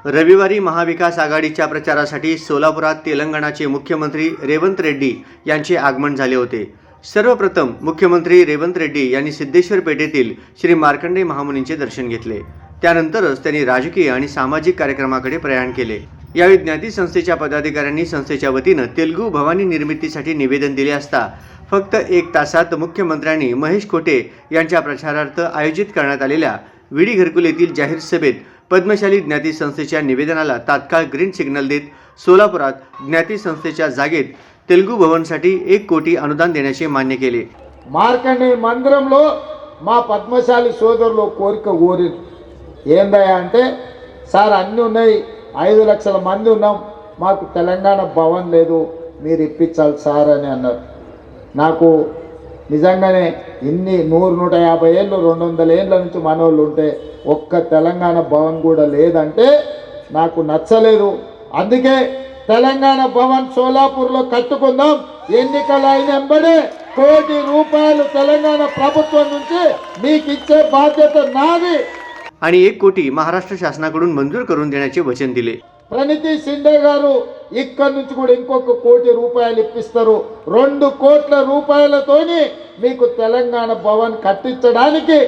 रविवारी महाविकास आघाडीच्या प्रचारासाठी सोलापुरात तेलंगणाचे मुख्यमंत्री रेवंत रेड्डी यांचे आगमन झाले होते। सर्वप्रथम मुख्यमंत्री रेवंत रेड्डी यांनी सिद्धेश्वर पेठेतील श्री मार्कंडेय महामुनींचे दर्शन घेतले। त्यानंतरच त्यांनी राजकीय आणि सामाजिक कार्यक्रमाकडे प्रयाण केले। यावेळी ज्ञाती संस्थेच्या पदाधिकाऱ्यांनी संस्थेच्या वतीने तेलुगू भवानी निर्मितीसाठी निवेदन दिले असता फक्त 1 तासात मुख्यमंत्र्यांनी महेश कोटे यांच्या प्रचारार्थ आयोजित करण्यात आलेल्या विडी घरकुल येथील जाहीर सभेत पद्मशाली ज्ञाती संस्थेच्या निवेदनाला तात्काळ ग्रीन सिग्नल देत सोलापुरात ज्ञाती संस्थेच्या जागेत तेलुगू भवनसाठी 1 कोटी अनुदान देण्याचे मान्य केले। మార్కండేయ మందిరంలో మా పద్మశాలి సోదరులు కోరిక కోరిరు ఏందయ్యా అంటే సార్ అన్నీ ఉన్నాయి 5 లక్షల మంది ఉన్నాం మాకు తెలంగాణ భవన్ లేదు మీరు ఇప్పించాలి సార్ అని అన్నారు। నాకు నిజంగానే ఇన్ని 100-150 ఏళ్ళు 200 ఏళ్ళ నుంచి మనోళ్ళు ఉంటే ఒక్క తెలంగాణ భవన్ కూడా లేదంటే నాకు నచ్చలేదు। అందుకే తెలంగాణ భవన్ సోలాపూర్లో కట్టుకుందాం, ఎన్నికల అయిన వెంబడే ₹1 కోటి తెలంగాణ ప్రభుత్వం నుంచి మీకు ఇచ్చే బాధ్యత నాది आणि 1 कोटी महाराष्ट्र शासनाकडून मंजूर करून देण्याचे वचन दिले। ప్రణితి షిండే గారు ఇక్కడి నుంచి కూడా ఇంకొక ₹1 కోటి ఇప్పిస్తారు। ₹2 కోట్లతోని మీకు తెలంగాణ భవన్ కట్టించడానికి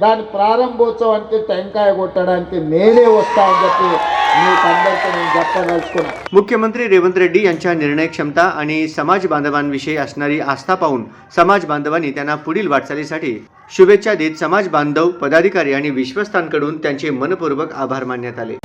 దాని ప్రారంభోత్సవానికి టెంకాయ కొట్టడానికి నేనే వస్తా అని చెప్పి మీకందరికీ నేను చెప్పదలుచుకున్నా। मुख्यमंत्री रेवंत रेड्डी यांच्या निर्णय क्षमता आणि समाज बांधवांविषयी असणारी आस्था पाहून समाज बांधवांनी त्यांना पुढील वाटचालीसाठी शुभेच्छा देत समाज बांधव, पदाधिकारी आणि विश्वस्तांकडून त्यांचे मनपूर्वक आभार मानण्यात आले।